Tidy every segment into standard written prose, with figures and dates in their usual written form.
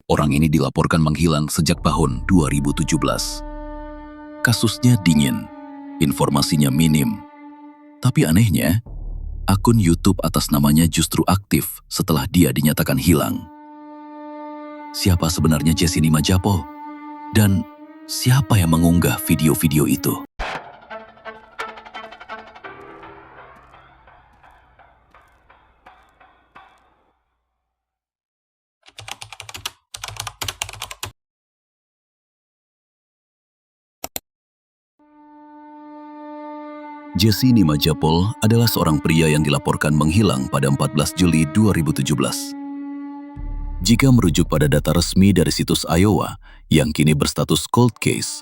Orang ini dilaporkan menghilang sejak tahun 2017. Kasusnya dingin, informasinya minim. Tapi anehnya, akun YouTube atas namanya justru aktif setelah dia dinyatakan hilang. Siapa sebenarnya Jesse Nimajapol? Dan siapa yang mengunggah video-video itu? Jesse Nimajapol adalah seorang pria yang dilaporkan menghilang pada 14 Juli 2017. Jika merujuk pada data resmi dari situs Iowa yang kini berstatus cold case,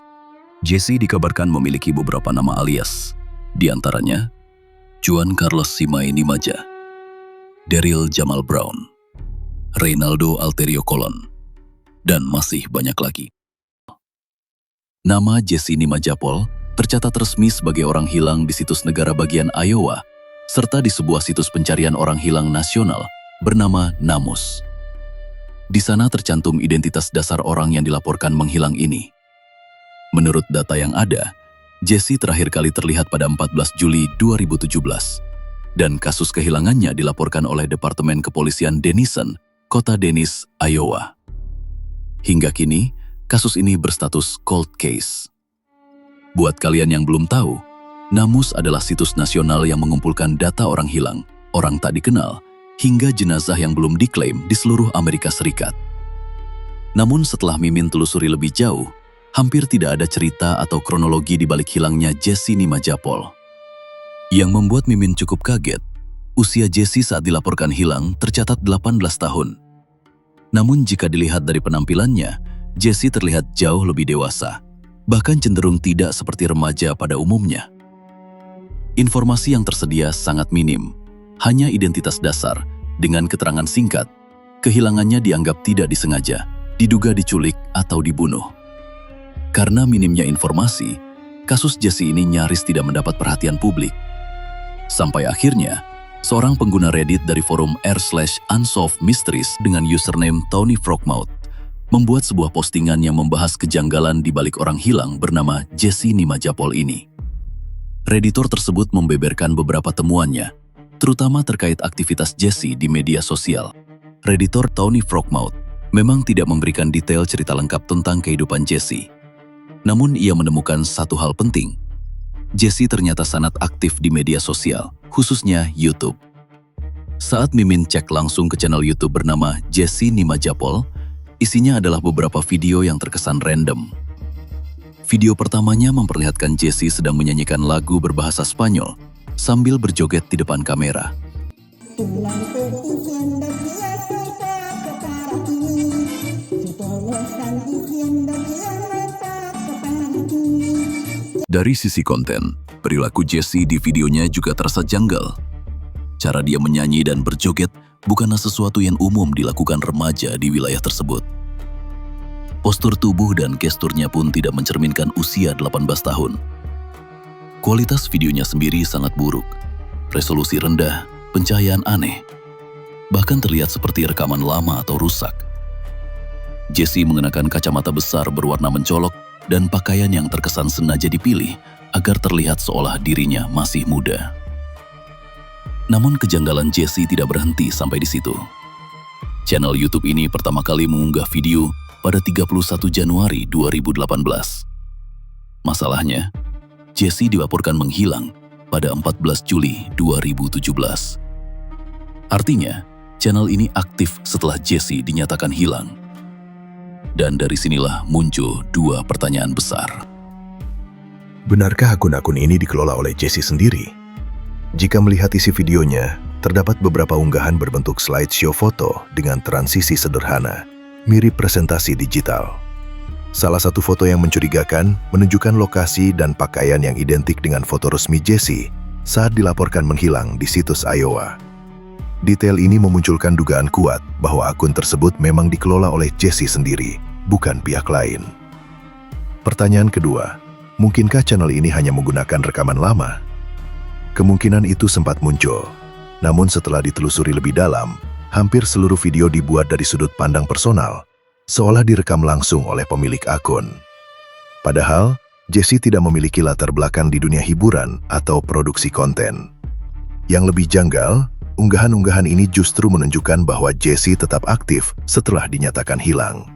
Jesse dikabarkan memiliki beberapa nama alias, di antaranya Juan Carlos Simay Nimaja, Daryl Jamal Brown, Reynaldo Alterio Colon, dan masih banyak lagi. Nama Jesse Nimajapol tercatat resmi sebagai orang hilang di situs negara bagian Iowa, serta di sebuah situs pencarian orang hilang nasional bernama NamUs. Di sana tercantum identitas dasar orang yang dilaporkan menghilang ini. Menurut data yang ada, Jesse terakhir kali terlihat pada 14 Juli 2017, dan kasus kehilangannya dilaporkan oleh Departemen Kepolisian Denison, Kota Dennis, Iowa. Hingga kini, kasus ini berstatus cold case. Buat kalian yang belum tahu, NamUs adalah situs nasional yang mengumpulkan data orang hilang, orang tak dikenal, hingga jenazah yang belum diklaim di seluruh Amerika Serikat. Namun setelah Mimin telusuri lebih jauh, hampir tidak ada cerita atau kronologi di balik hilangnya Jesse Nimajapol. Yang membuat Mimin cukup kaget, usia Jesse saat dilaporkan hilang tercatat 18 tahun. Namun jika dilihat dari penampilannya, Jesse terlihat jauh lebih dewasa, bahkan cenderung tidak seperti remaja pada umumnya. Informasi yang tersedia sangat minim, hanya identitas dasar dengan keterangan singkat. Kehilangannya dianggap tidak disengaja, diduga diculik atau dibunuh. Karena minimnya informasi, kasus Jesse ini nyaris tidak mendapat perhatian publik. Sampai akhirnya, seorang pengguna Reddit dari forum r/unsolved mysteries dengan username Tony Frogmouth membuat sebuah postingan yang membahas kejanggalan di balik orang hilang bernama Jesse Nimajapol ini. Redditor tersebut membeberkan beberapa temuannya, terutama terkait aktivitas Jesse di media sosial. Redditor Tony Frogmouth memang tidak memberikan detail cerita lengkap tentang kehidupan Jesse. Namun ia menemukan satu hal penting. Jesse ternyata sangat aktif di media sosial, khususnya YouTube. Saat Mimin cek langsung ke channel YouTube bernama Jesse Nimajapol, isinya adalah beberapa video yang terkesan random. Video pertamanya memperlihatkan Jesse sedang menyanyikan lagu berbahasa Spanyol sambil berjoget di depan kamera. Dari sisi konten, perilaku Jesse di videonya juga terasa janggal. Cara dia menyanyi dan berjoget bukanlah sesuatu yang umum dilakukan remaja di wilayah tersebut. Postur tubuh dan gesturnya pun tidak mencerminkan usia 18 tahun. Kualitas videonya sendiri sangat buruk. Resolusi rendah, pencahayaan aneh. Bahkan terlihat seperti rekaman lama atau rusak. Jesse mengenakan kacamata besar berwarna mencolok dan pakaian yang terkesan sengaja dipilih agar terlihat seolah dirinya masih muda. Namun kejanggalan Jesse tidak berhenti sampai di situ. Channel YouTube ini pertama kali mengunggah video pada 31 Januari 2018. Masalahnya, Jesse dilaporkan menghilang pada 14 Juli 2017. Artinya, channel ini aktif setelah Jesse dinyatakan hilang. Dan dari sinilah muncul dua pertanyaan besar. Benarkah akun-akun ini dikelola oleh Jesse sendiri? Jika melihat isi videonya, terdapat beberapa unggahan berbentuk slideshow foto dengan transisi sederhana, mirip presentasi digital. Salah satu foto yang mencurigakan menunjukkan lokasi dan pakaian yang identik dengan foto resmi Jesse saat dilaporkan menghilang di situs Iowa. Detail ini memunculkan dugaan kuat bahwa akun tersebut memang dikelola oleh Jesse sendiri, bukan pihak lain. Pertanyaan kedua, mungkinkah channel ini hanya menggunakan rekaman lama? Kemungkinan itu sempat muncul, namun setelah ditelusuri lebih dalam, hampir seluruh video dibuat dari sudut pandang personal, seolah direkam langsung oleh pemilik akun. Padahal, Jessie tidak memiliki latar belakang di dunia hiburan atau produksi konten. Yang lebih janggal, unggahan-unggahan ini justru menunjukkan bahwa Jessie tetap aktif setelah dinyatakan hilang.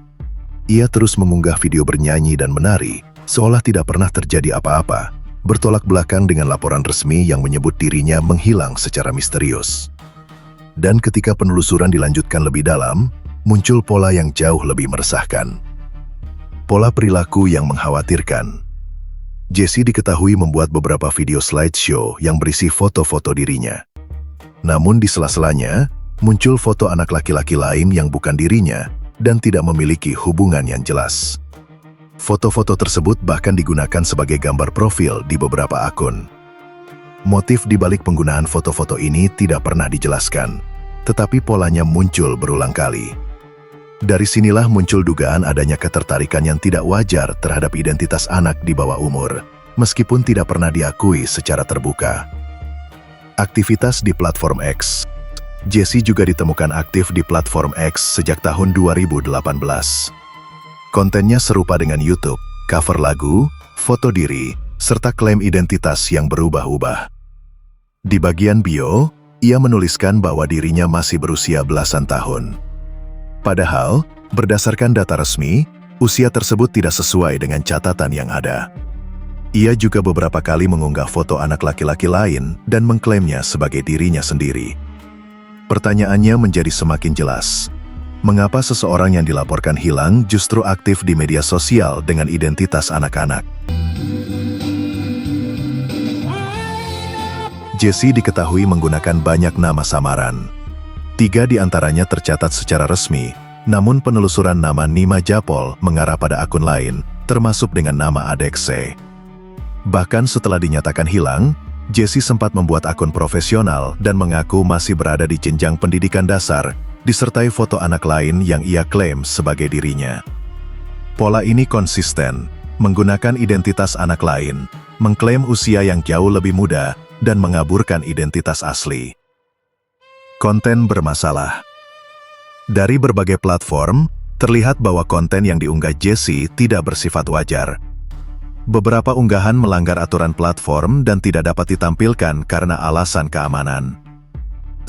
Ia terus mengunggah video bernyanyi dan menari, seolah tidak pernah terjadi apa-apa, bertolak belakang dengan laporan resmi yang menyebut dirinya menghilang secara misterius. Dan ketika penelusuran dilanjutkan lebih dalam, muncul pola yang jauh lebih meresahkan. Pola perilaku yang mengkhawatirkan. Jessie diketahui membuat beberapa video slideshow yang berisi foto-foto dirinya. Namun di sela-selanya, muncul foto anak laki-laki lain yang bukan dirinya dan tidak memiliki hubungan yang jelas. Foto-foto tersebut bahkan digunakan sebagai gambar profil di beberapa akun. Motif di balik penggunaan foto-foto ini tidak pernah dijelaskan, tetapi polanya muncul berulang kali. Dari sinilah muncul dugaan adanya ketertarikan yang tidak wajar terhadap identitas anak di bawah umur, meskipun tidak pernah diakui secara terbuka. Aktivitas di platform X. Jessie juga ditemukan aktif di platform X sejak tahun 2018. Kontennya serupa dengan YouTube, cover lagu, foto diri, serta klaim identitas yang berubah-ubah. Di bagian bio, ia menuliskan bahwa dirinya masih berusia belasan tahun. Padahal, berdasarkan data resmi, usia tersebut tidak sesuai dengan catatan yang ada. Ia juga beberapa kali mengunggah foto anak laki-laki lain dan mengklaimnya sebagai dirinya sendiri. Pertanyaannya menjadi semakin jelas. Mengapa seseorang yang dilaporkan hilang justru aktif di media sosial dengan identitas anak-anak? Jessie diketahui menggunakan banyak nama samaran. 3 di antaranya tercatat secara resmi, namun penelusuran nama Nima Japol mengarah pada akun lain, termasuk dengan nama Adekse. Bahkan setelah dinyatakan hilang, Jessie sempat membuat akun profesional dan mengaku masih berada di jenjang pendidikan dasar, disertai foto anak lain yang ia klaim sebagai dirinya. Pola ini konsisten, menggunakan identitas anak lain, mengklaim usia yang jauh lebih muda, dan mengaburkan identitas asli. Konten bermasalah. Dari berbagai platform, terlihat bahwa konten yang diunggah Jessie tidak bersifat wajar. Beberapa unggahan melanggar aturan platform dan tidak dapat ditampilkan karena alasan keamanan.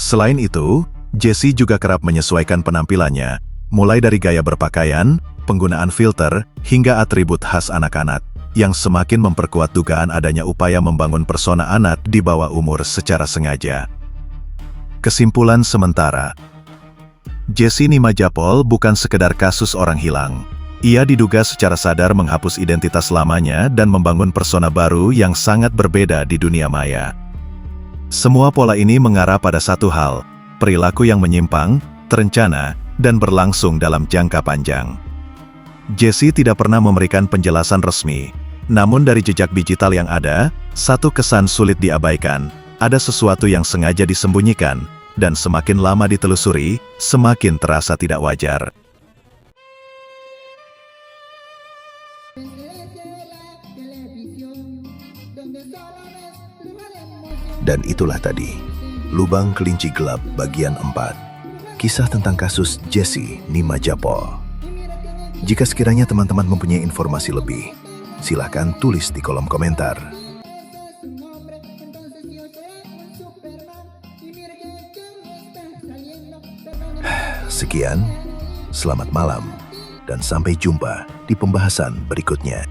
Selain itu, Jessie juga kerap menyesuaikan penampilannya, mulai dari gaya berpakaian, penggunaan filter, hingga atribut khas anak-anak, yang semakin memperkuat dugaan adanya upaya membangun persona anak di bawah umur secara sengaja. Kesimpulan sementara, Jessie Nima Japol bukan sekedar kasus orang hilang. Ia diduga secara sadar menghapus identitas lamanya dan membangun persona baru yang sangat berbeda di dunia maya. Semua pola ini mengarah pada satu hal, perilaku yang menyimpang, terencana, dan berlangsung dalam jangka panjang. Jessie tidak pernah memberikan penjelasan resmi, namun dari jejak digital yang ada, satu kesan sulit diabaikan. Ada sesuatu yang sengaja disembunyikan, dan semakin lama ditelusuri, semakin terasa tidak wajar. Dan itulah tadi, Lubang Kelinci Gelap bagian 4. Kisah tentang kasus Jessie Nima Japol. Jika sekiranya teman-teman mempunyai informasi lebih, silakan tulis di kolom komentar. Sekian, selamat malam, dan sampai jumpa di pembahasan berikutnya.